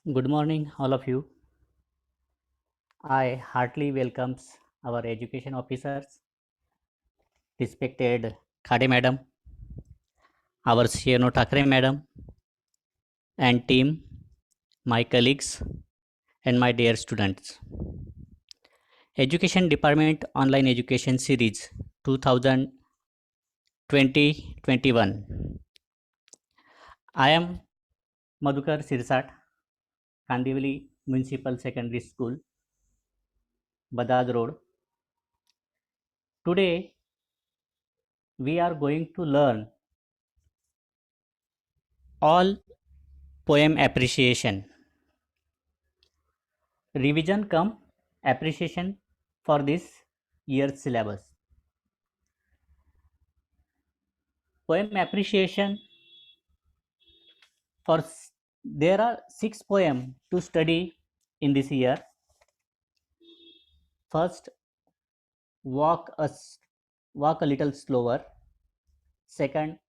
Good morning, all of you. I heartily welcomes our education officers, respected Khade Madam, our CNO Thakre Madam, and team, my colleagues, and my dear students. Education Department Online Education Series 2020-21. I am Madhukar Sirsat, Kandivali Municipal Secondary School, Badad Road. Today, we are going to learn all poem appreciation. Revision come appreciation for this year's syllabus. Poem appreciation for there are 6 poems to study in this year. First, walk a walk a little slower. Second,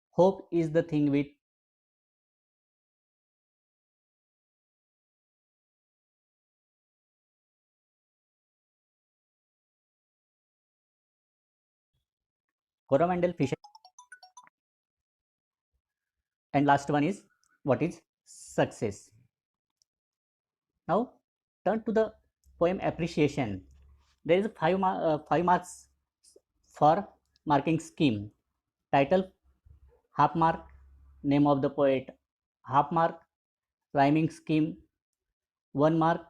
hope is the thing with Coromandel Fisher. And last one is what is success. Now turn to the poem appreciation. There is 5 marks for marking scheme. Title half mark, name of the poet half mark, rhyming scheme 1 mark,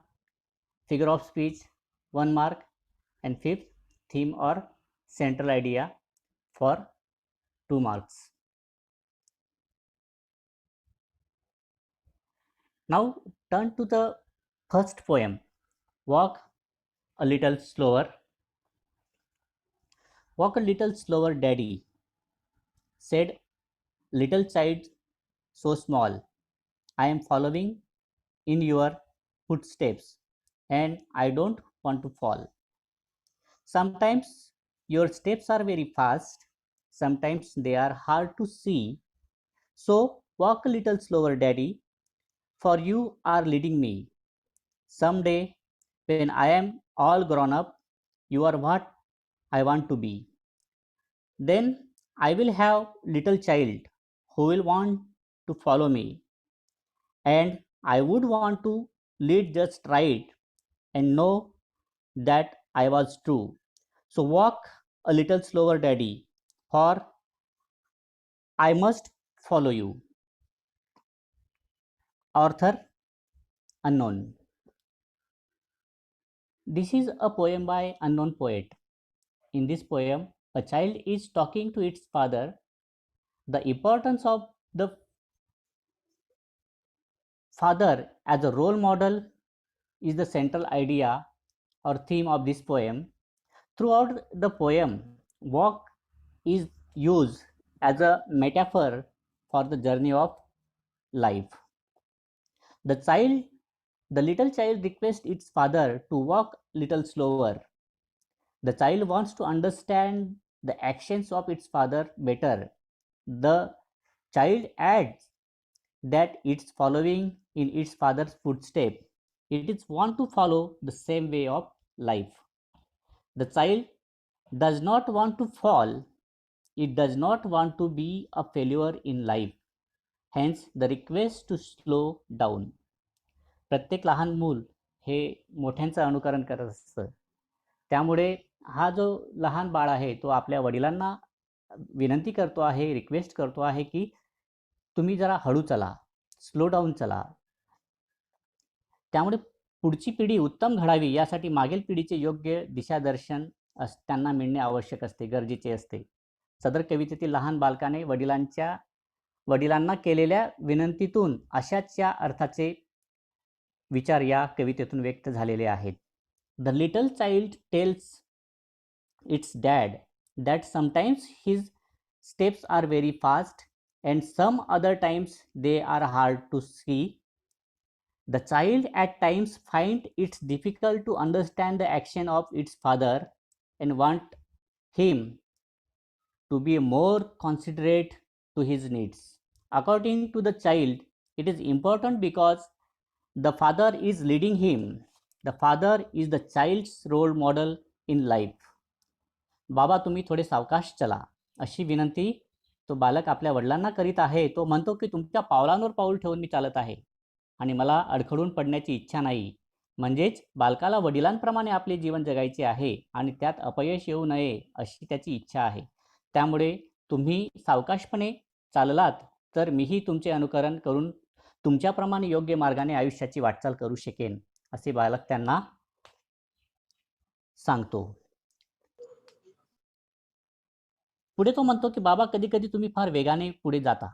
figure of speech 1 mark, and fifth theme or central idea for 2 marks. Now turn to the first poem, walk a little slower. Walk a little slower, daddy, said little child so small. I am following in your footsteps and I don't want to fall. Sometimes your steps are very fast, sometimes they are hard to see. So walk a little slower, daddy, for you are leading me. Someday, when I am all grown up, you are what I want to be. Then I will have little child who will want to follow me, and I would want to lead just right and know that I was true. So walk a little slower, daddy, for I must follow you. Author unknown. This is a poem by unknown poet. In this poem, a child is talking to its father. The importance of the father as a role model is the central idea or theme of this poem. Throughout the poem, walk is used as a metaphor for the journey of life. The child, the little child requests its father to walk little slower. The child wants to understand the actions of its father better. The child adds that it's following in its father's footsteps. It is want to follow the same way of life. The child does not want to fall. It does not want to be a failure in life. Hence the request to slow down. प्रत्येक लहान मूल हे मोठ्यांचं अनुकरण करत असतं. त्यामुळे हा जो लहान बाळ आहे तो आपल्या वडिलांना विनंती करतो आहे, रिक्वेस्ट करतो आहे की तुम्ही जरा हळू चला, स्लो डाऊन चला. त्यामुळे पुढची पिढी उत्तम घडावी यासाठी मागील पिढीचे योग्य दिशादर्शन त्यांना मिळणे आवश्यक असते, गरजेचे असते. सदर कवितेतील लहान बालकाने वडिलांना केलेल्या विनंतीतून अशाच या अर्थाचे विचार या कवितेतून व्यक्त झालेले आहेत. The little child tells its dad that sometimes his steps are very fast and some other times they are hard to see. The child at times finds it difficult to understand the action of its father and want him to be more considerate to his needs. According to the child, it is important because The father is leading him. The father is the child's role model in life. बाबा तुम्ही थोडे सावकाश चला, अशी विनंती तो बालक आपल्या वडिलांना करीत आहे. तो म्हणतो की तुमच्या पावलांवर पाऊल ठेवून मी चालत आहे आणि मला अडखळून पडण्याची इच्छा नाही. म्हणजेच बालकाला वडिलांप्रमाणे आपले जीवन जगायचे आहे आणि त्यात अपयश येऊ नये अशी त्याची इच्छा आहे. त्यामुळे तुम्ही सावकाशपणे चाललात तर मीही तुमचे अनुकरण करून तुमच्याप्रमाणे योग्य मार्गाने आयुष्याची वाटचाल करू शकेन, असे बालक त्यांना सांगतो. पुढे तो म्हणतो की बाबा कधी कधी तुम्ही फार वेगाने पुढे जाता,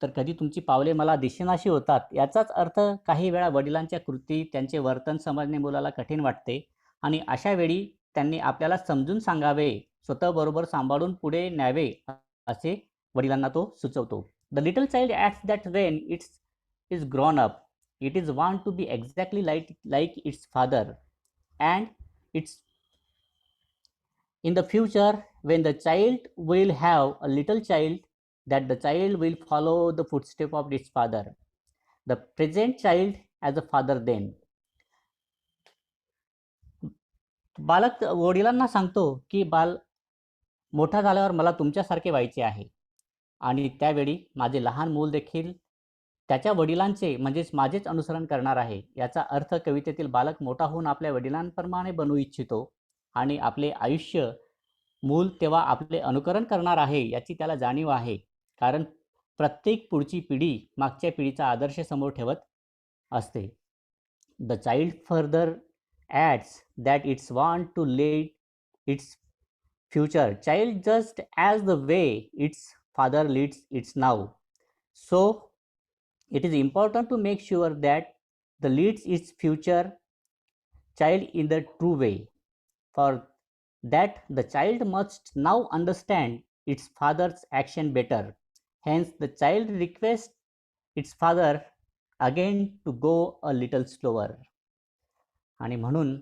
तर कधी तुमची पावले मला दिसेनाशी होतात. याचाच अर्थ काही वेळा वडिलांच्या कृती, त्यांचे वर्तन समजणे मुलाला कठीण वाटते आणि अशा वेळी त्यांनी आपल्याला समजून सांगावे, स्वतःबरोबर सांभाळून पुढे न्यावे, असे वडिलांना तो सुचवतो. The little child acts that when it's is grown up it is want to be exactly like its father and its in the future when the child will have a little child, that the child will follow the footsteps of its father, the present child as a father then. बालक वडिलांना सांगतो की बाल मोठा झाल्यावर मला तुमच्यासारखे व्हायचे आहे आणि त्यावेळी माझे लहान मूल देखील त्याच्या वडिलांचे म्हणजेच माझेच अनुसरण करणार आहे. याचा अर्थ कवितेतील बालक मोठा होऊन आपल्या वडिलांप्रमाणे बनू इच्छितो आणि आपले आयुष्य मूल तेव्हा आपले अनुकरण करणार आहे याची त्याला जाणीव आहे, कारण प्रत्येक पुढची पिढी मागच्या पिढीचा आदर्श समोर ठेवत असते. The child further adds that its want to lead its future child just as the way its father leads its now. So it is important to make sure that the leads its future child in the true way. For that the child must now understand its father's action better. Hence the child requests its father again to go a little slower. आणि म्हणून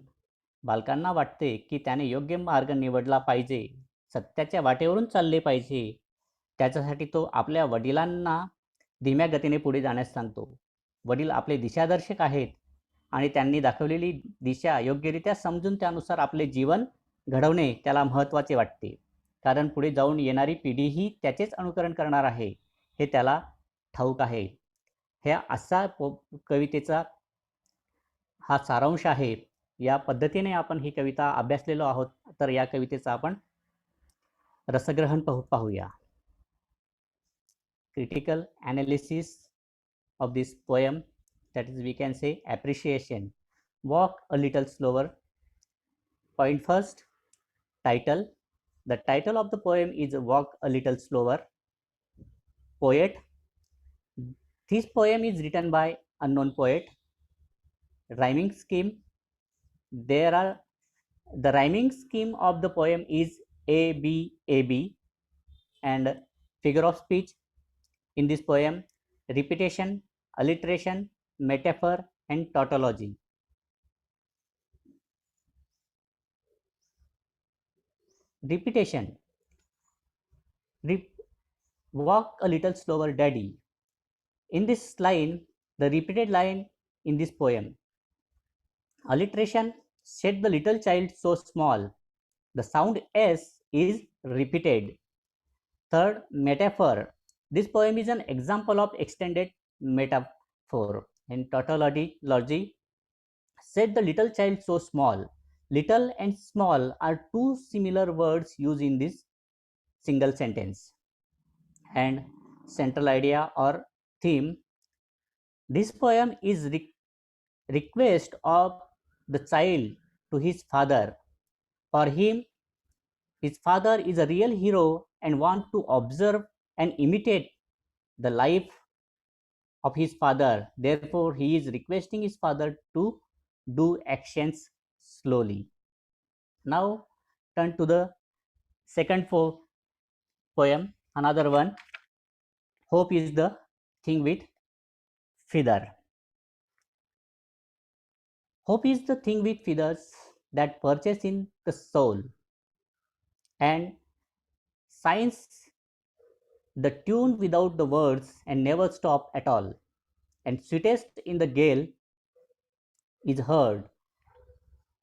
बालकांना वाटते की त्याने योग्य मार्ग निवडला पाहिजे, सत्याच्या वाटेवरून चालले पाहिजे. त्याच्यासाठी तो आपल्या वडिलांना धीम्या गतीने पुढे जाण्यास सांगतो. वडील आपले दिशादर्शक आहेत आणि त्यांनी दाखवलेली दिशा योग्यरित्या समजून त्यानुसार आपले जीवन घडवणे त्याला महत्त्वाचे वाटते, कारण पुढे जाऊन येणारी पिढीही त्याचेच अनुकरण करणार आहे हे त्याला ठाऊक आहे. हे असा कवितेचा हा सारांश आहे. या पद्धतीने आपण ही कविता अभ्यासलेलो आहोत. तर या कवितेचा आपण रसग्रहण पाहूया. Critical analysis of this poem, that is we can say appreciation. Walk a little slower. Point first, title. The title of the poem is Walk a Little Slower. Poet. This poem is written by unknown poet. Rhyming scheme. The rhyming scheme of the poem is A B A B, and figure of speech in this poem: repetition, alliteration, metaphor, and tautology. Repetition. Walk a little slower, daddy. In this line, the repeated line in this poem. Alliteration: said the little child so small. The sound S is repeated. Third, metaphor. This poem is an example of extended metaphor. In tautology, said the little child so small. Little and small are two similar words used in this single sentence. And central idea or theme. This poem is request of the child to his father. For him, his father is a real hero and want to observe and imitate the life of his father. Therefore, he is requesting his father to do actions slowly. Now turn to the second poem, another one. Hope is the thing with feather. Hope is the thing with feathers that perches in the soul and signs the tune without the words and never stop at all. and sweetest in the gale is heard,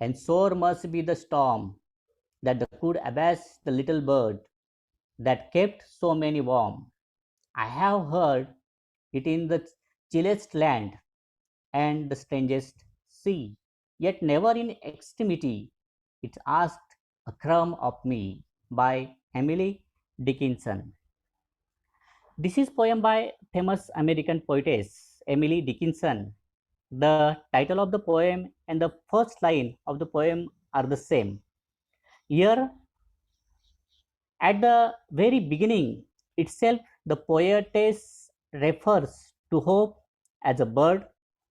and sore must be the storm that could abash the little bird that kept so many warm. I have heard it in the chillest land and the strangest sea, yet never in extremity it asked a crumb of me. By Emily Dickinson. This is poem by famous American poetess Emily Dickinson. The title of the poem and the first line of the poem are the same. Here, at the very beginning itself, the poetess refers to hope as a bird.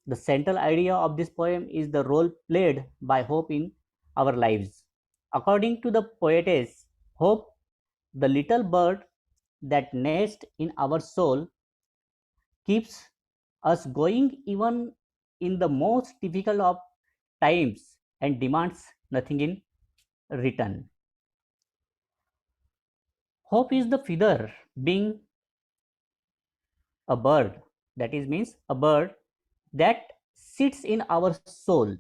The central idea of this poem is the role played by hope in our lives. According to the poetess, hope, the little bird that nests in our soul, keeps us going even in the most difficult of times and demands nothing in return. Hope is the feather being a bird, that is means a bird that sits in our soul.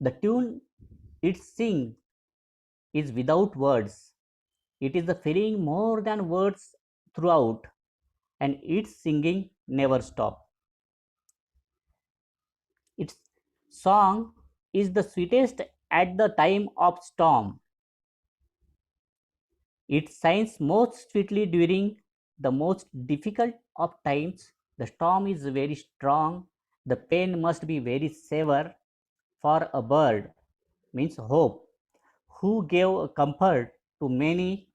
The tune it sings is without words. It is the feeling more than words throughout, and its singing never stops. Its song is the sweetest at the time of storm. It shines most sweetly during the most difficult of times. The storm is very strong. The pain must be very severe for a bird, means hope, who gave comfort to many.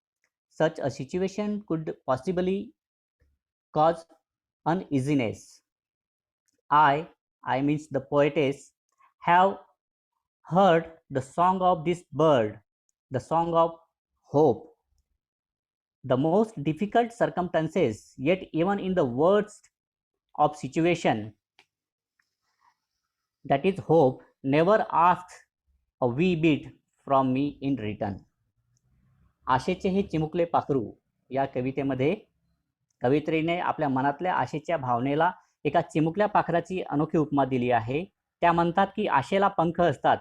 Such a situation could possibly cause uneasiness. I means the poetess, have heard the song of this bird, the song of hope, the most difficult circumstances, yet even in the worst of situation, that is hope, never asks a wee bit from me in return. आशेचे हे चिमुकले पाखरू या कवितेमध्ये कवयित्रीने आपल्या मनातल्या आशेच्या भावनेला एका चिमुकल्या पाखराची अनोखी उपमा दिली आहे. त्या म्हणतात की आशेला पंख असतात.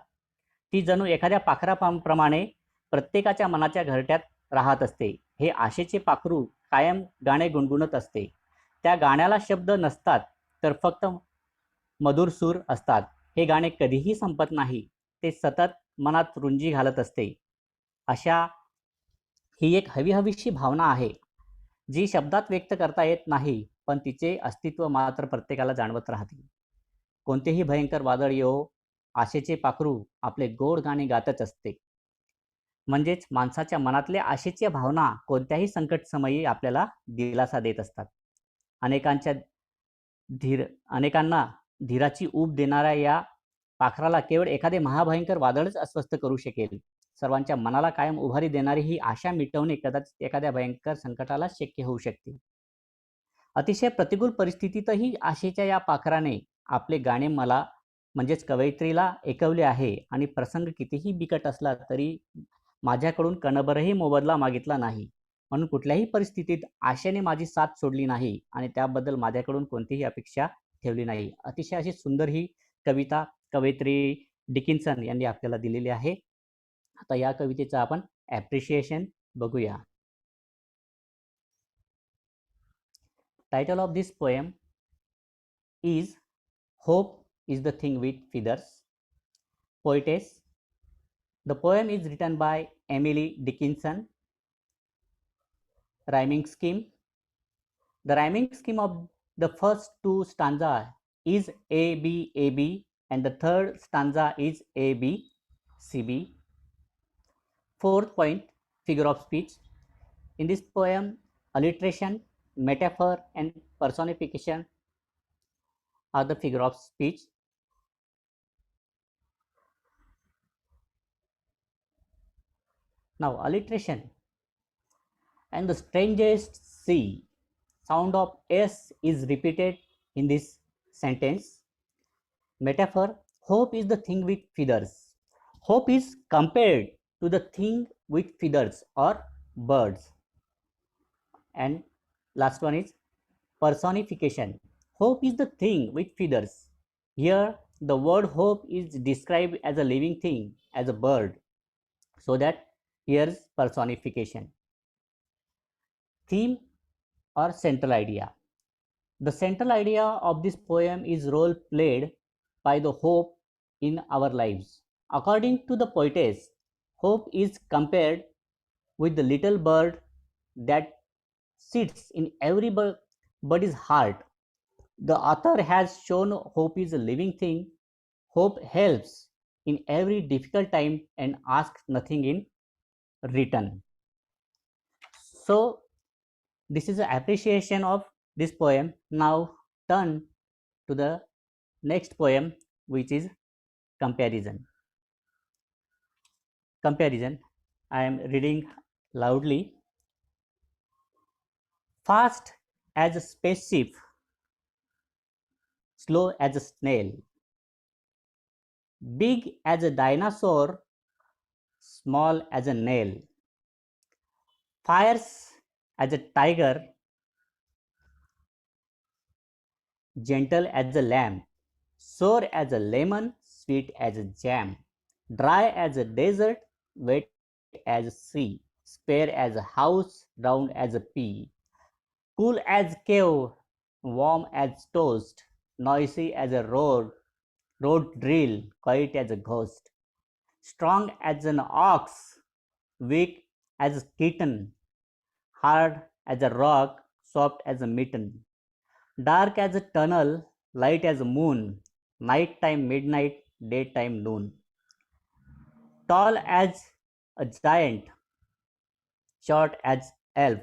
ती जणू एखाद्या पाखराप्रमाणे प्रत्येकाच्या मनाच्या घरट्यात राहत असते. हे आशेचे पाखरू कायम गाणे गुणगुणत असते. त्या गाण्याला शब्द नसतात तर फक्त मधुर सूर असतात. हे गाणे कधीही संपत नाही. ते सतत मनात रुंजी घालत असते. अशा ही एक हवीहवीशी भावना आहे, जी शब्दात व्यक्त करता येत नाही, पण तिचे अस्तित्व मात्र प्रत्येकाला जाणवत राहते. कोणतेही भयंकर वादळ येवो, आशेचे पाखरू आपले गोड गाणे गातच असते. म्हणजेच माणसाच्या मनातल्या आशेच्या भावना कोणत्याही संकट समयी आपल्याला दिलासा देत असतात. अनेकांना धीराची ऊब देणाऱ्या या पाखराला केवळ एखादे महाभयंकर वादळच अस्वस्थ करू शकेल. सर्वांच्या मनाला कायम उभारी देणारी ही आशा मिटवणे कदाचित एखाद्या भयंकर संकटाला शक्य होऊ शकते. अतिशय प्रतिकूल परिस्थितीतही आशेच्या या पाखराने आपले गाणे मला म्हणजेच कवयित्रीला ऐकवले आहे आणि प्रसंग कितीही बिकट असला तरी माझ्याकडून कणभरही मोबदला मागितला नाही. म्हणून कुठल्याही परिस्थितीत आशेने माझी साथ सोडली नाही आणि त्याबद्दल माझ्याकडून कोणतीही अपेक्षा ठेवली नाही. अतिशय अशी सुंदर ही कविता कवयित्री डिकिन्सन यांनी आपल्याला दिलेली आहे. आता या कवितेचं आपण ॲप्रिशिएशन बघूया. Title of this poem is hope is the thing with feathers. Poetess. The poem is written by Emily Dickinson. Rhyming scheme. The rhyming scheme of the first two stanza is A B A B and the third stanza is A B C B. Fourth point, figure of speech. In this poem, alliteration, metaphor and personification are the figure of speech. Now alliteration. And the strangest C sound of S is repeated in this sentence. Metaphor, hope is the thing with feathers. Hope is compared to the thing with feathers or birds. And last one is personification. Hope is the thing which feeders. Here, the word hope is described as a living thing, as a bird. So that here's personification. Theme or central idea. The central idea of this poem is role played by the hope in our lives. According to the poetess, hope is compared with the little bird that sits in everybody's heart. The author has shown hope is a living thing. Hope helps in every difficult time and asks nothing in return. So, this is an appreciation of this poem. Now, turn to the next poem, which is comparison. Comparison. I am reading loudly. Fast as a spaceship, slow as a snail, big as a dinosaur, small as a nail, fierce as a tiger, gentle as a lamb, sour as a lemon, sweet as a jam, dry as a desert, wet as a sea, spare as a house, round as a pea, cool as cave, warm as toast, noisy as a road drill, quiet as a ghost, strong as an ox, weak as a kitten, hard as a rock, soft as a mitten, dark as a tunnel, light as a moon, night time midnight, daytime noon, tall as a giant, short as elf,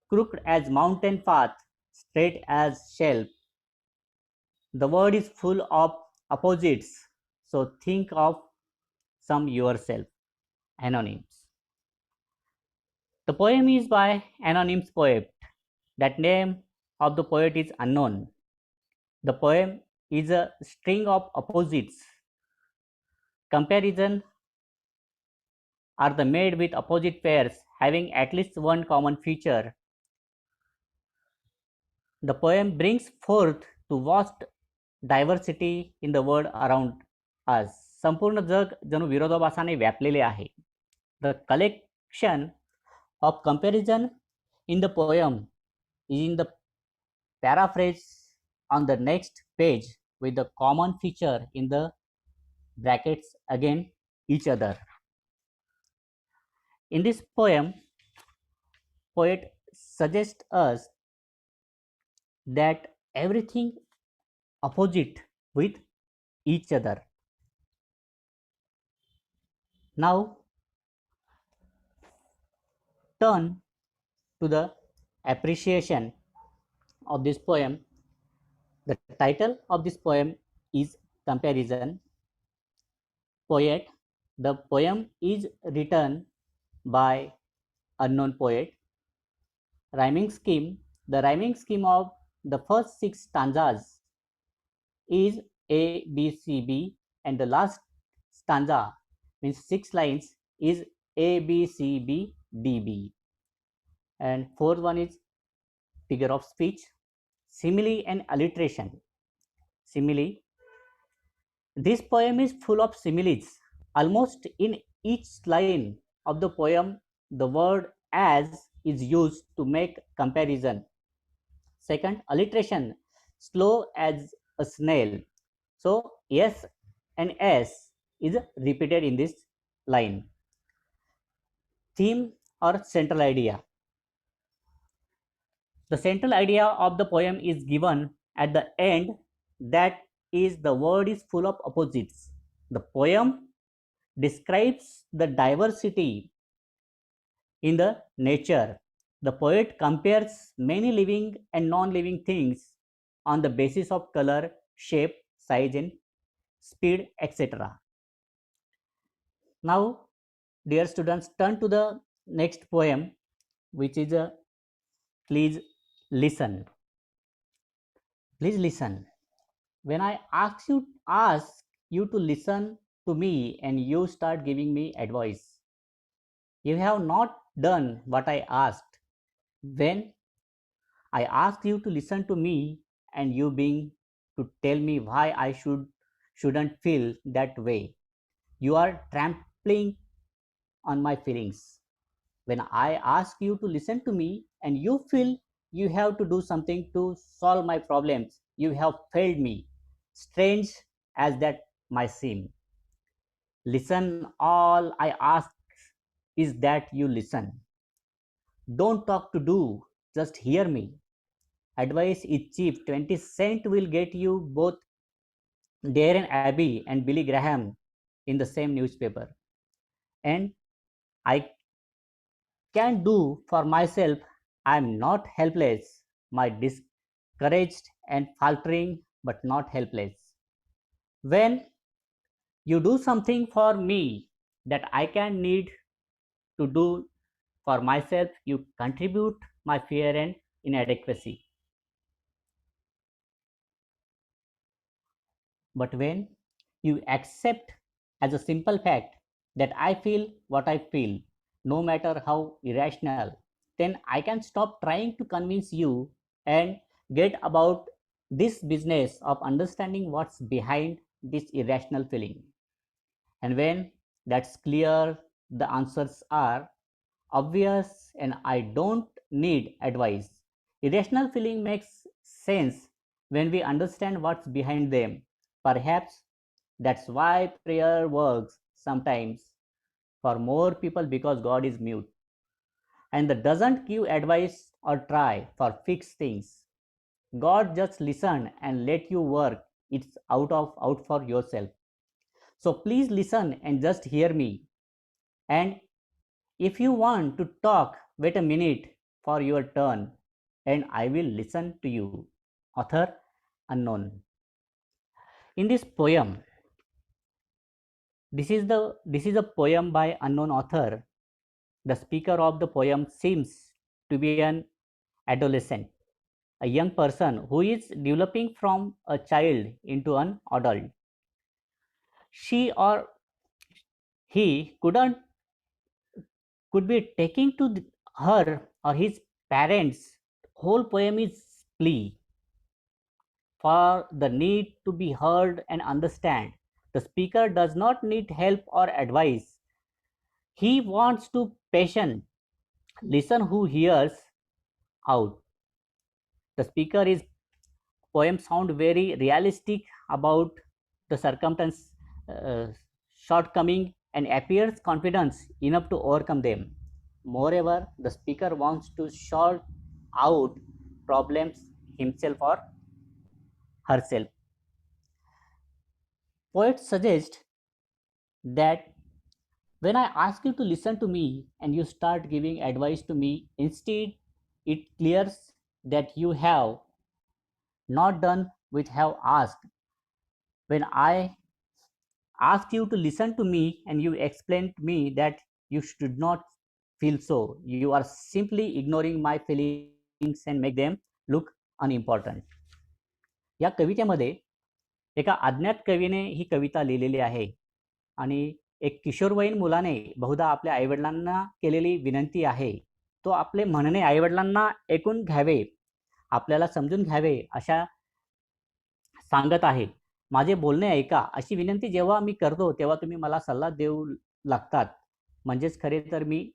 crooked as mountain path, straight as shelf. The world is full of opposites, so think of some yourself. Anonyms. The poem is by Anonymous poet. That name of the poet is unknown. The poem is a string of opposites. Comparison are the made with opposite pairs having at least one common feature. The poem brings forth to vast diversity in the world around us. संपूर्ण जग जणू विरोधाभासाने व्यापलेले आहे. The collection of comparison in the poem is in the paraphrase on the next page with the common feature in the brackets again each other. In this poem, poet suggests us that everything opposite with each other. Now turn to the appreciation of this poem. The title of this poem is Comparison. Poet. The poem is written by unknown poet. Rhyming scheme. The rhyming scheme of the first 6 stanzas is A, B, C, B, and the last stanza means 6 lines is A, B, C, B, D, B. And fourth one is figure of speech, simile and alliteration. Simile. This poem is full of similes. Almost in each line of the poem, the word as is used to make comparison. Second, alliteration, slow as a snail. So, S and S is repeated in this line. Theme or central idea. The central idea of the poem is given at the end, that is, the word is full of opposites. The poem describes the diversity in the nature. The poet compares many living and non-living things on the basis of color, shape, size, and speed, etc. Now, dear students, turn to the next poem, which is a Please Listen. Please listen. When I ask you to listen to me and you start giving me advice, you have not done what I asked. When I ask you to listen to me and you being to tell me why I shouldn't feel that way. You are trampling on my feelings. When I ask you to listen to me and you feel you have to do something to solve my problems, you have failed me. Strange as that might seem. Listen, all I ask is that you listen. Don't talk to do, just hear me. Advice is cheap. 20 cent will get you both Darren Abbey and Billy Graham in the same newspaper. And I can do for myself. I am not helpless. My discouraged and faltering, but not helpless. When you do something for me that I can need to do for myself, you contribute my fear and inadequacy. But when you accept as a simple fact that I feel what I feel, no matter how irrational, then I can stop trying to convince you and get about this business of understanding what's behind this irrational feeling. And when that's clear, the answers are obvious and I don't need advice. Irrational feeling makes sense when we understand what's behind them. Perhaps that's why prayer works sometimes for more people because God is mute and that doesn't give advice or try for fix things. God just listen and let you work it's out for yourself. So please listen and just hear me. And if you want to talk, wait a minute for your turn and I will listen to you. Author unknown. In this poem, this is a poem by unknown author. The speaker of the poem seems to be an adolescent, a young person who is developing from a child into an adult. She or he could be taking to her or his parents. Whole poem is plea for the need to be heard and understand. The speaker does not need help or advice. He wants to patient listen who hears out. The speaker is poem sound very realistic about the circumstance uh, shortcoming and appears confidence enough to overcome them. Moreover, the speaker wants to sort out problems himself or herself. Poets suggest that when I ask you to listen to me and you start giving advice to me, instead it clears that you have not done what have asked. When I asked you to listen to me and you explained to me that you should not feel so, you are simply ignoring my feelings and make them look unimportant. या कवितेमध्ये एका अज्ञात कवीने ही कविता लिहिलेली आहे आणि एक किशोरवयीन मुलाने बहुधा आपल्या आईवडिलांना केलेली विनंती आहे. तो आपले म्हणणे आईवडिलांना ऐकून घ्यावे, आपल्याला समजून घ्यावे अशा सांगत आहे. माझे बोलणे ऐका अशी विनंती जेव्हा मी करतो तेव्हा तुम्ही मला सल्ला देऊ लागतात. म्हणजेच खरे तर मी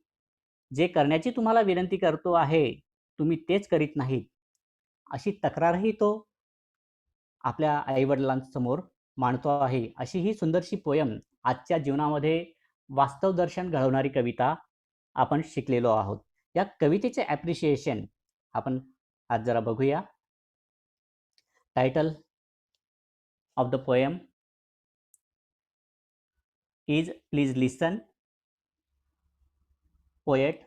जे करण्याची तुम्हाला विनंती करतो आहे, तुम्ही तेच करीत नाहीत. अशी तक्रारही तो आपल्या आई-वडिलांसमोर मांडतो आहे. अशी ही सुंदरशी पोयम आजच्या जीवनामध्ये वास्तव दर्शन घडवणारी कविता आपण शिकलेलो आहोत. या कवितेचे ॲप्रिशिएशन आपण आज जरा बघूया. Title of the poem is Please Listen. Poet.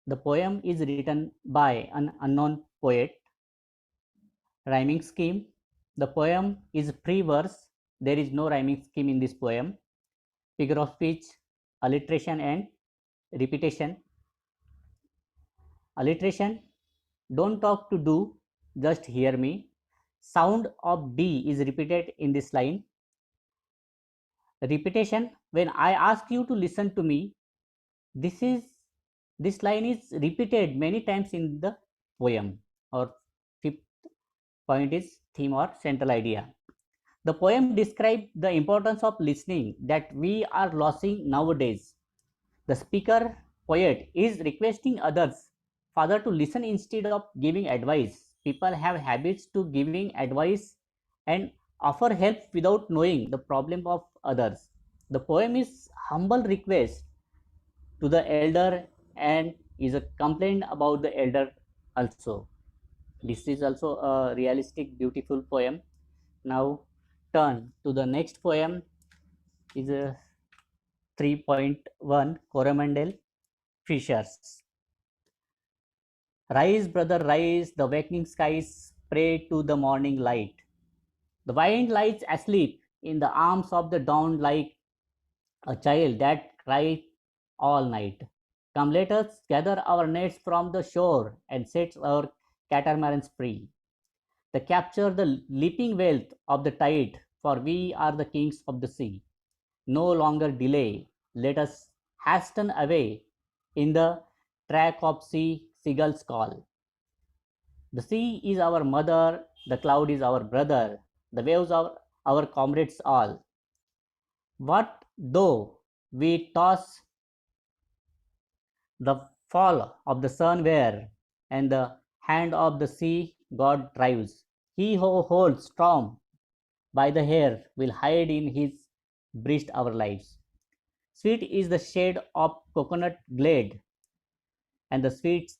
The poem is written by an unknown poet. Rhyming scheme. The poem is free verse. There is no rhyming scheme in this poem. Figure of speech, alliteration and repetition. Alliteration. Don't talk to do, just hear me. Sound of D is repeated in this line. Repetition. When I ask you to listen to me, this line is repeated many times in the poem. Or fifth point is theme or central idea. The poem describes the importance of listening that we are losing nowadays. The speaker poet is requesting others father to listen instead of giving advice. People have habits to giving advice and offer help without knowing the problem of others. The poem is humble request to the elder and is a complaint about the elder also. This is also a realistic beautiful poem. Now turn to the next poem is a 3.1 Coromandel Fishers. Rise, brother, rise, the wakening skies pray to the morning light. The wind lies asleep in the arms of the dawn like a child that cried all night. Come, let us gather our nets from the shore and set our catamarans free. To capture the leaping wealth of the tide, for we are the kings of the sea. No longer delay, let us hasten away in the track of seagull's call. The sea is our mother, the cloud is our brother, the waves are our comrades all. What though we toss the fall of the sun where, and the hand of the sea God drives? He who holds storm by the hair will hide in his breast our lives. Sweet is the shade of coconut glade, and the sweets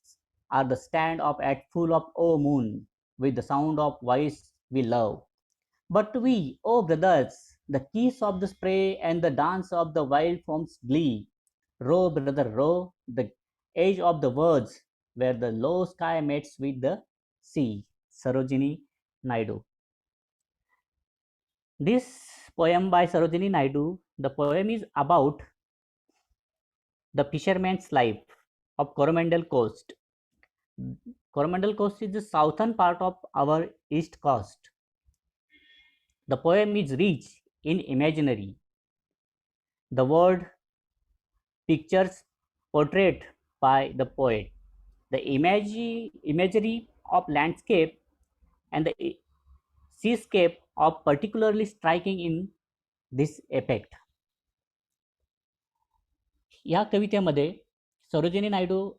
are the stand up at full of O moon, with the sound of voice we love. But we, O brothers, the kiss of the spray and the dance of the wild foam's glee, row, brother, row, the age of the words, where the low sky meets with the sea. Sarojini Naidu. This poem by Sarojini Naidu, the poem is about the fisherman's life of Coromandel Coast. Coromandel Coast is the southern part of our east coast. The poem is rich in imaginary. The word pictures portrayed by the poet. The imagery of landscape and the seascape are particularly striking in this effect. या कवितेमध्ये सरोजिनी नायडू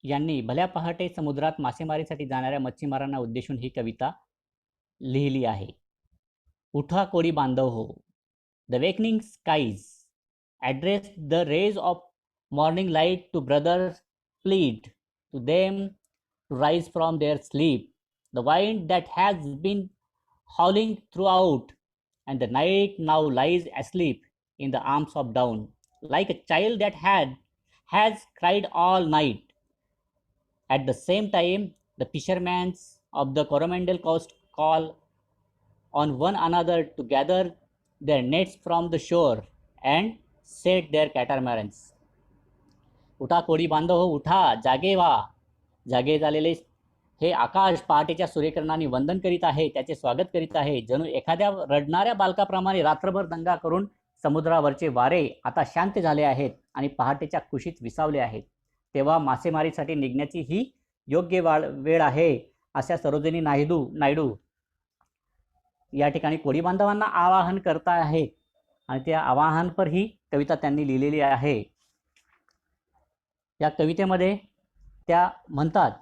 यांनी भल्या पहाटे समुद्रात मासेमारीसाठी जाणाऱ्या मच्छीमारांना उद्देशून ही कविता लिहिली आहे. उठा कोळी बांधव हो. The wakening skies address the rays of morning light to brothers, plead to them to rise from their sleep. The wind that has been howling throughout, and the night now lies asleep in the arms of dawn, like a child that has cried all night. At the same time, the fishermen of the Coromandel coast call on one another to gather their nets from the shore and set their catamarans. उठा कोळी बांधव हो, उठा जागे व्हा. जागे झालेले हे आकाश पहाटेच्या सूर्यकिरणांनी वंदन करीत आहे, त्याचे स्वागत करीत आहे. जणू एखाद्या रडणाऱ्या बालकाप्रमाणे रात्रभर दंगा करून समुद्रावरचे वारे आता शांत झाले आहेत आणि पहाटेच्या कुशीत विसावले आहेत. तेव्हा मासेमारीसाठी निघण्याची ही योग्य वेळ आहे, अशा सरोजिनी नायडू या ठिकाणी कोळी बांधवांना आवाहन करता आहेत आणि त्या आवाहनपर ही कविता त्यांनी लिहिलेली आहे. या कवितेमध्ये त्या म्हणतात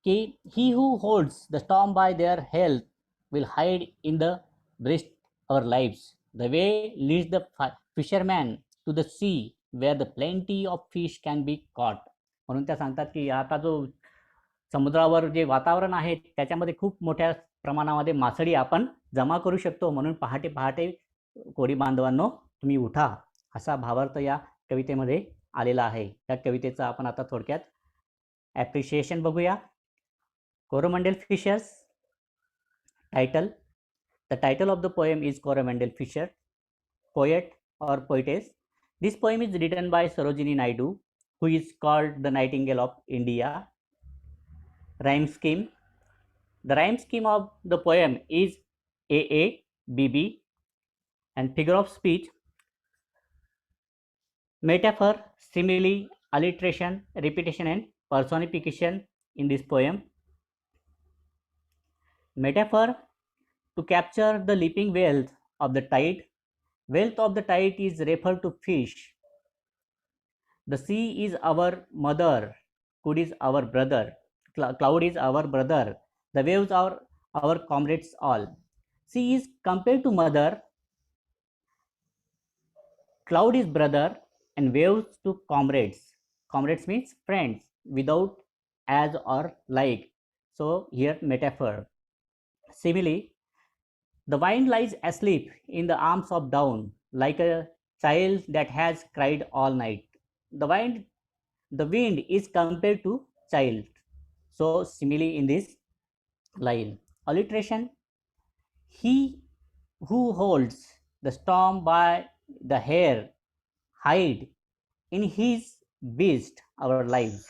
की he who holds the storm by their health will hide in the breast our lives. The way leads the fisherman to the sea where the plenty of fish can be caught. म्हणून त्या सांगतात की आता जो समुद्रावर जे वातावरण आहे त्याच्यामध्ये खूप मोठ्या प्रमाणामध्ये मासळी आपण जमा करू शकतो. म्हणून पहाटे पहाटे कोळी बांधवांनो तुम्ही उठा, असा भावार्थ या कवितेमध्ये आलेला आहे. या कवितेचा आपण आता थोडक्यात ॲप्रिशिएशन बघूया. Coromandel Fishers. Title. The title of the poem is Coromandel Fisher, poet or poetess. This poem is written by Sarojini Naidu, who is called the Nightingale of India. Rhyme scheme. The rhyme scheme of the poem is AA, BB, and figure of speech, metaphor, simile, alliteration, repetition, and personification in this poem. Metaphor to capture the leaping wealth of the tide. Wealth of the tide is referred to fish. The sea is our mother, cloud is our brother, cloud is our brother, the waves are our comrades all. Sea is compared to mother, cloud is brother, and waves to comrades. Comrades means friends, without, as, or like. So here metaphor. Similarly, the wind lies asleep in the arms of dawn, like a child that has cried all night. The wind is compared to child. So similarly in this line, alliteration, he who holds the storm by the hair hide in his breast our lives.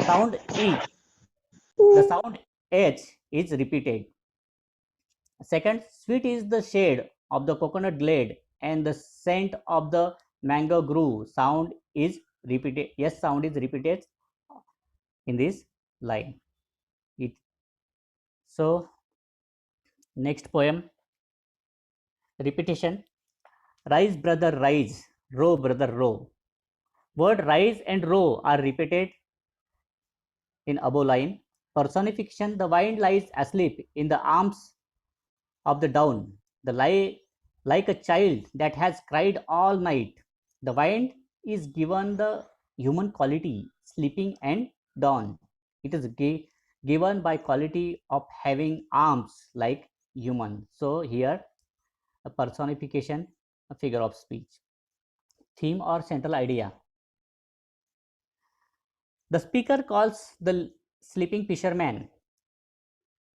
Sound H, the sound H is repeated. Second, sweet is the shade of the coconut glade and the scent of the mango grove. Sound is repeated. Yes, sound is repeated in this line. So next poem, repetition. Rise, brother, rise. Row, brother, row. Word rise and row are repeated in above line. Personification. The wind lies asleep in the arms of the dawn. The lie like a child that has cried all night. The wind is given the human quality, sleeping and dawn. It is given by quality of having arms like human. So here a personification, a figure of speech. Theme or central idea. The speaker calls the sleeping fisherman.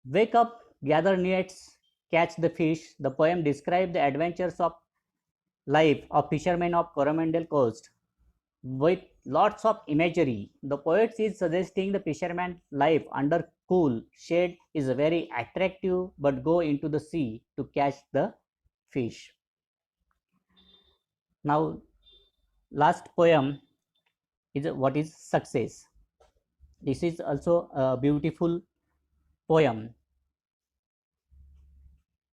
Wake up, gather nets, catch the fish. The poem describes the adventures of life of fishermen of Coromandel coast with lots of imagery. The poet is suggesting the fisherman's life under cool shade is very attractive, but go into the sea to catch the fish. Now, last poem is what is success. This is also a beautiful poem.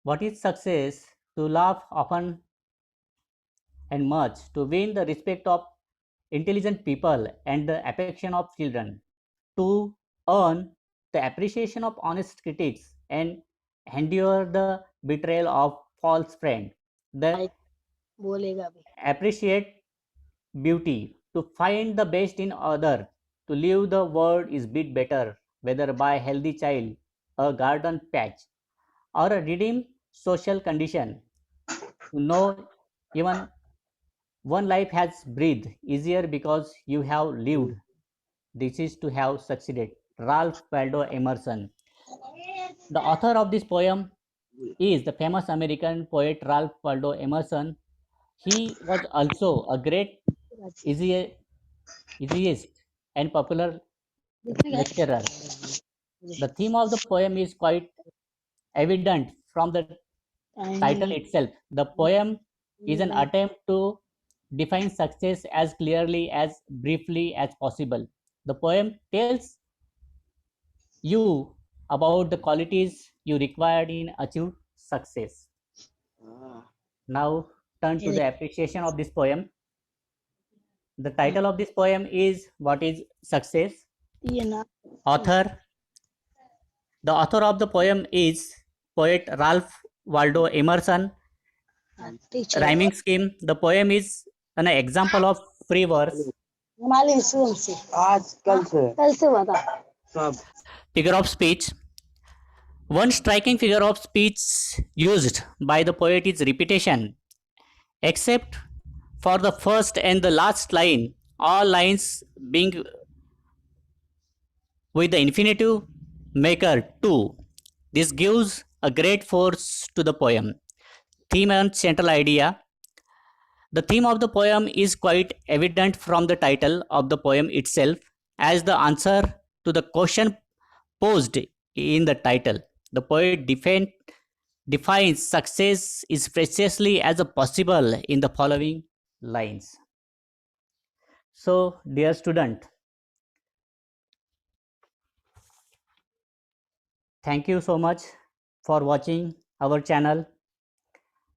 What is success? To laugh often and much, to win the respect of intelligent people and the affection of children, to earn the appreciation of honest critics and endure the betrayal of false friend, the appreciate beauty, to find the best in other, to live the world is bit better, whether by healthy child, a garden patch, or a redeemed social condition, to know even one life has breathed easier because you have lived. This is to have succeeded. Ralph Waldo Emerson. The author of this poem is the famous American poet Ralph Waldo Emerson. He was also a great essayist and popular lecturer. The theme of the poem is quite evident from the title itself. The poem is an attempt to define success as clearly as briefly as possible. The poem tells you about the qualities you required in achieve success. Now turn to the appreciation of this poem. The title of this poem is What is Success? Author. The author of the poem is poet Ralph Waldo Emerson. Rhyming scheme. The poem is an example of free verse. Figure of speech. One striking figure of speech used by the poet is repetition. Except for the first and the last line, all lines being with the infinitive maker to. This gives a great force to the poem. Theme and central idea. The theme of the poem is quite evident from the title of the poem itself as the answer to the question posed in the title. The poet defines success is precisely as a possible in the following lines. So dear student, thank you so much for watching our channel,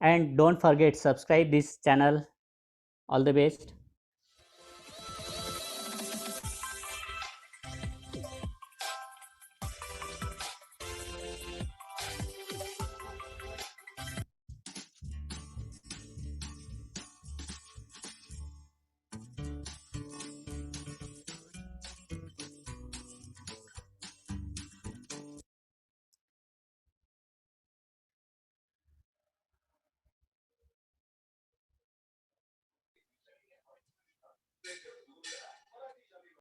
and don't forget subscribe this channel. All the best.